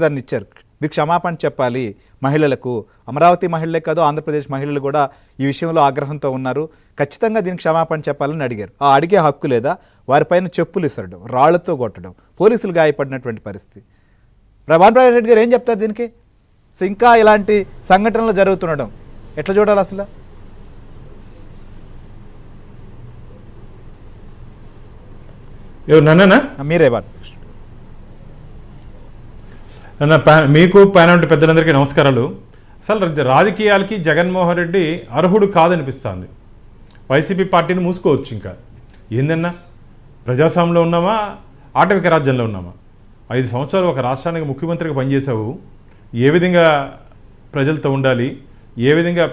దాన్ని ఇచ్చారు. మీరు క్షమాపణ చెప్పాలి మహిళలకు. అమరావతి మహిళలే కాదు, ఆంధ్రప్రదేశ్ మహిళలు కూడా ఈ విషయంలో ఆగ్రహంతో ఉన్నారు. ఖచ్చితంగా దీనికి క్షమాపణ చెప్పాలని అడిగారు. ఆ అడిగే హక్కు లేదా? వారిపైన చెప్పులు ఇసరడం, రాళ్లతో కొట్టడం, పోలీసులు గాయపడినటువంటి పరిస్థితి. భానుప్రకాష్ రెడ్డి గారు ఏం చెప్తారు దీనికి? సో ఇంకా ఇలాంటి సంఘటనలు జరుగుతుండడం ఎట్లా చూడాలి అసలు? మీరే మీకు పైన పెద్దలందరికీ నమస్కారాలు. అసలు రాజకీయాలకి జగన్మోహన్ రెడ్డి అర్హుడు కాదనిపిస్తుంది. వైసీపీ పార్టీని మూసుకోవచ్చు. ఇంకా ఏందన్నా, ప్రజాస్వామ్యంలో ఉన్నామా, ఆటవిక రాజ్యంలో ఉన్నామా? 5 సంవత్సరాలు ఒక రాష్ట్రానికి ముఖ్యమంత్రిగా పనిచేసావు. ఏ విధంగా ప్రజలతో ఉండాలి, ఏ విధంగా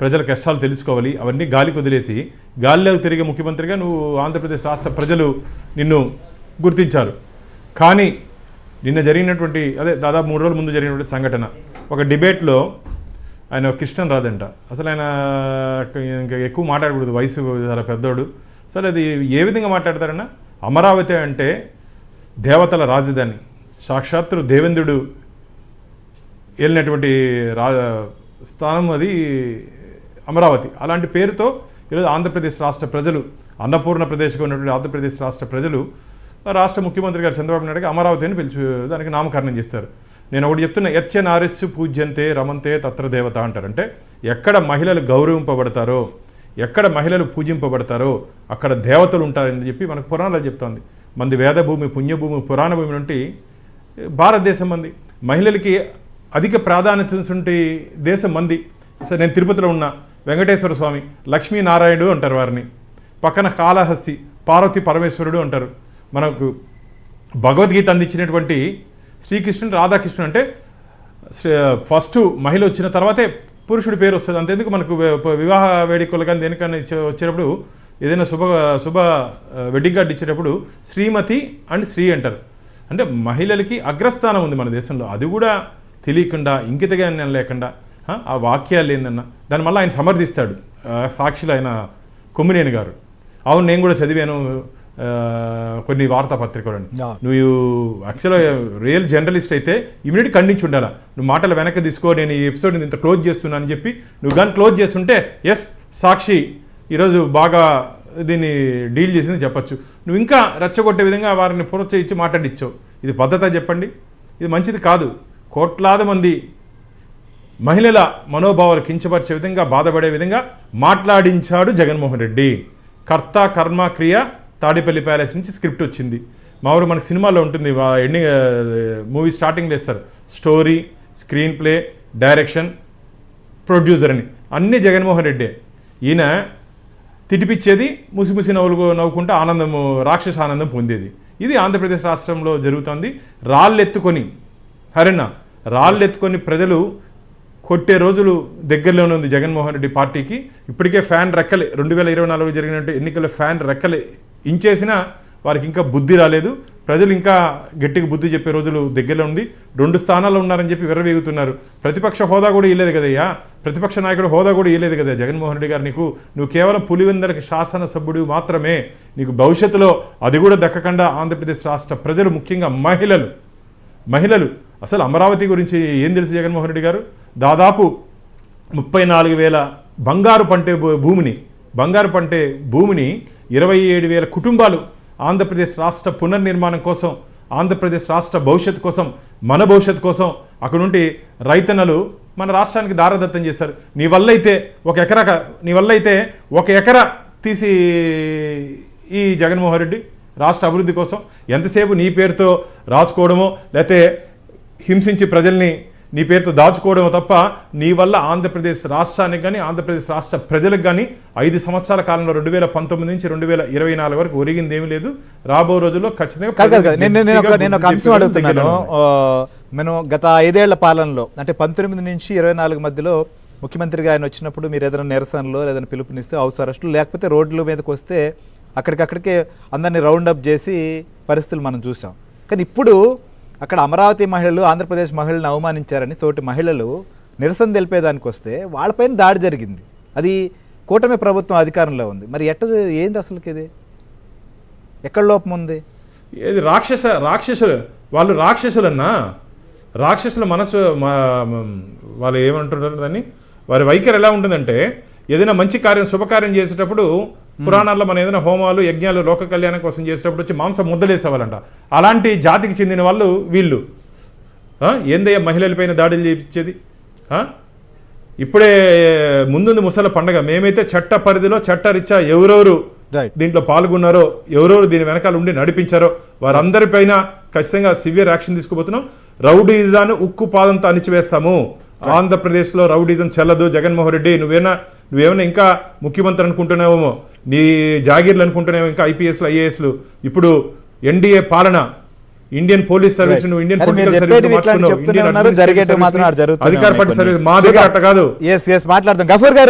ప్రజల కష్టాలు తెలుసుకోవాలి, అవన్నీ గాలికి వదిలేసి గాలిలో తిరిగే ముఖ్యమంత్రిగా నువ్వు ఆంధ్రప్రదేశ్ రాష్ట్ర ప్రజలు నిన్ను గుర్తించారు. కానీ నిన్న జరిగినటువంటి దాదాపు 3 రోజుల ముందు జరిగినటువంటి సంఘటన, ఒక డిబేట్లో ఆయన కృష్ణన్ రాదంట, అసలు ఆయన ఇంకా ఎక్కువ మాట్లాడకూడదు, వయసు చాలా పెద్దోడు. అసలు అది ఏ విధంగా మాట్లాడతారన్నా? అమరావతి అంటే దేవతల రాజధాని, సాక్షాత్తు దేవేంద్రుడు వెళ్ళినటువంటి స్థానం అది అమరావతి. అలాంటి పేరుతో ఈరోజు ఆంధ్రప్రదేశ్ రాష్ట్ర ప్రజలు, అన్నపూర్ణ ప్రదేశ్గా ఉన్నటువంటి ఆంధ్రప్రదేశ్ రాష్ట్ర ప్రజలు రాష్ట్ర ముఖ్యమంత్రి గారు చంద్రబాబు నాయుడుగా అమరావతి అని దానికి నామకరణం చేస్తారు. నేను ఒకటి చెప్తున్నా, నారెస్సు పూజ్యంతే రమంతే తత్ర దేవత అంటారు. అంటే ఎక్కడ మహిళలు గౌరవింపబడతారో, ఎక్కడ మహిళలు పూజింపబడతారో అక్కడ దేవతలు ఉంటారని చెప్పి మనకు పురాణాలు చెప్తోంది. మంది వేదభూమి, పుణ్యభూమి, పురాణ భూమి నుండి భారతదేశం మంది. మహిళలకి అధిక ప్రాధాన్యత ఉంటే దేశం మంది. సరే, నేను తిరుపతిలో ఉన్న వెంకటేశ్వర స్వామి, లక్ష్మీనారాయణుడు అంటారు వారిని, పక్కన కాళహస్తి పార్వతీ పరమేశ్వరుడు అంటారు. మనకు భగవద్గీత అందించినటువంటి శ్రీకృష్ణుడు, రాధాకృష్ణుడు అంటే ఫస్ట్ మహిళ వచ్చిన తర్వాతే పురుషుడి పేరు వస్తుంది. అంతేందుకు మనకు వివాహ వేడుకలు కానీ దేనికన్నా వచ్చేటప్పుడు, ఏదైనా శుభ వెడ్డింగ్ కార్డు ఇచ్చేటప్పుడు శ్రీమతి అండ్ శ్రీ అంటారు. అంటే మహిళలకి అగ్రస్థానం ఉంది మన దేశంలో. అది కూడా తెలియకుండా, ఇంకితజ్ఞానం లేకుండా ఆ వాక్యాలు ఏందన్నా దానివల్ల ఆయన సమర్థిస్తాడు. సాక్షిలో ఆయన కొమ్మినేని గారు, అవును నేను కూడా చదివాను కొన్ని వార్తాపత్రికలు. నువ్వు యాక్చువల్గా రియల్ జర్నలిస్ట్ అయితే ఇమీడియట్ ఖండించి ఉండాలా. నువ్వు మాటలు వెనక్కి తీసుకో, నేను ఈ ఎపిసోడ్ ఇంత క్లోజ్ చేస్తున్నాను అని చెప్పి నువ్వు కానీ క్లోజ్ చేస్తుంటే ఎస్ సాక్షి ఈరోజు బాగా దీన్ని డీల్ చేసిందని చెప్పచ్చు. నువ్వు ఇంకా రెచ్చగొట్టే విధంగా వారిని ప్రోత్సహించి మాట్లాడించావు. ఇది పద్ధత చెప్పండి? ఇది మంచిది కాదు. కోట్లాది మంది మహిళల మనోభావాలు కించపరిచే విధంగా, బాధపడే విధంగా మాట్లాడించాడు జగన్మోహన్ రెడ్డి. కర్త కర్మ క్రియ తాడేపల్లి ప్యాలెస్ నుంచి స్క్రిప్ట్ వచ్చింది. మా ఊరు మనకు సినిమాలో ఉంటుంది, ఎండింగ్ మూవీ స్టార్టింగ్ వేస్తారు, story, screen play, direction, producer అని అన్నీ జగన్మోహన్ రెడ్డే. ఈయన తిటిపిచ్చేది, ముసిముసి నవ్వుకుంటూ ఆనందము, రాక్షస ఆనందం పొందేది. ఇది ఆంధ్రప్రదేశ్ రాష్ట్రంలో జరుగుతుంది. రాళ్ళెత్తుకొని రాళ్ళెత్తుకొని ప్రజలు కొట్టే రోజులు దగ్గరలోనే ఉంది జగన్మోహన్ రెడ్డి పార్టీకి. ఇప్పటికే ఫ్యాన్ రెక్కలే 2024 జరిగినట్టు ఎన్నికల ఫ్యాన్ రెక్కలే ఇంచేసినా వారికి ఇంకా బుద్ధి రాలేదు. ప్రజలు ఇంకా గట్టిగా బుద్ధి చెప్పే రోజులు దగ్గరలో ఉంది. 2 స్థానాల్లో ఉన్నారని చెప్పి విర్రవీగుతున్నారు. ప్రతిపక్ష హోదా కూడా ఇవ్వలేదు కదయ్యా, ప్రతిపక్ష నాయకుడు హోదా కూడా ఇవ్వలేదు కదా జగన్మోహన్ రెడ్డి గారు. నువ్వు కేవలం పులివెందలకి శాసనసభ్యుడు మాత్రమే. నీకు భవిష్యత్తులో అది కూడా దక్కకుండా ఆంధ్రప్రదేశ్ రాష్ట్ర ప్రజలు, ముఖ్యంగా మహిళలు అసలు అమరావతి గురించి ఏం తెలుసు జగన్మోహన్ రెడ్డి గారు? దాదాపు 34,000 బంగారు పంటే భూమిని 27,000 కుటుంబాలు ఆంధ్రప్రదేశ్ రాష్ట్ర పునర్నిర్మాణం కోసం, ఆంధ్రప్రదేశ్ రాష్ట్ర భవిష్యత్తు కోసం, మన భవిష్యత్తు కోసం అక్కడ నుండి రైతన్నలు మన రాష్ట్రానికి దారదత్తం చేశారు. నీ వల్ల అయితే ఒక ఎకరా తీసి ఈ జగన్మోహన్ రెడ్డి రాష్ట్ర అభివృద్ధి కోసం ఎంతసేపు నీ పేరుతో రాసుకోవడమో, లేకపోతే హింసించి ప్రజల్ని నీ పేరుతో దాచుకోవడమో తప్ప నీ వల్ల ఆంధ్రప్రదేశ్ రాష్ట్రానికి కానీ, ఆంధ్రప్రదేశ్ రాష్ట్ర ప్రజలకు కానీ 5 సంవత్సరాల కాలంలో 2019 నుంచి 2024 వరకు ఒరిగింది ఏమీ లేదు. రాబో రోజుల్లో ఖచ్చితంగా నేను ఒక అంశం అడుగుతున్నాను. మనం గత 5 ఏళ్ల పాలనలో, అంటే 19 నుంచి 24 మధ్యలో ముఖ్యమంత్రిగా ఆయన వచ్చినప్పుడు మీరు ఏదైనా నిరసనలో ఏదైనా పిలుపునిస్తే హౌస్ అరెస్టులు, లేకపోతే రోడ్ల మీదకి వస్తే అక్కడికక్కడికే అందరినీ రౌండప్ చేసి పరిస్థితులు మనం చూసాం. కానీ ఇప్పుడు అక్కడ అమరావతి మహిళలు, ఆంధ్రప్రదేశ్ మహిళలను అవమానించారని తోటి మహిళలు నిరసన తెలిపేదానికి వస్తే వాళ్ళపైన దాడి జరిగింది. అది కూటమి ప్రభుత్వం అధికారంలో ఉంది. మరి ఏంది అసలుకి ఇది? ఎక్కడ లోపం ఉంది? ఏది రాక్షసులు వాళ్ళు రాక్షసులన్నా రాక్షసుల మనసు వాళ్ళు ఏమంటుంటారు దాన్ని, వారి వైఖరి ఎలా ఉంటుందంటే ఏదైనా మంచి కార్యం శుభకార్యం చేసేటప్పుడు పురాణాల్లో మనం ఏదైనా హోమాలు యజ్ఞాలు లోక కళ్యాణం కోసం చేసేటప్పుడు వచ్చి మాంసం ముద్దలేసేవాళ్ళంట. అలాంటి జాతికి చెందిన వాళ్ళు వీళ్ళు. ఏందయ్యా మహిళలపైన దాడులు చేయించేది? ఇప్పుడే ముందుంది ముసల పండగ. మేమైతే చట్ట పరిధిలో చట్టరీత్యా ఎవరెవరు దీంట్లో పాల్గొన్నారో, ఎవరెవరు దీని వెనకాల ఉండి నడిపించారో వారందరిపైన ఖచ్చితంగా సివియర్ యాక్షన్ తీసుకుపోతున్నాం. రౌడీజాన్ని ఉక్కు పాదంతో అణిచివేస్తాము. ఆంధ్రప్రదేశ్లో రౌడీజం చెల్లదు. జగన్మోహన్ రెడ్డి నువ్వేమైనా ఇంకా ముఖ్యమంత్రి అనుకుంటున్నావేమో, నీ జాగీర్లు అనుకుంటున్నావేమో, ఇంకా ఐపీఎస్లు ఐఏఎస్లు. ఇప్పుడు ఎన్డీఏ పాలన, ఇండియన్ పోలీస్ సర్వీస్, నువ్వు ఇండియన్ పొలిటికల్ సర్వీస్ మార్చుకున్నావు, ఇండియన్ అధికార పార్టీ సర్వీస్ మా దగ్గర అట్ట కాదు. మాట్లాడదాం. గఫూర్ గారు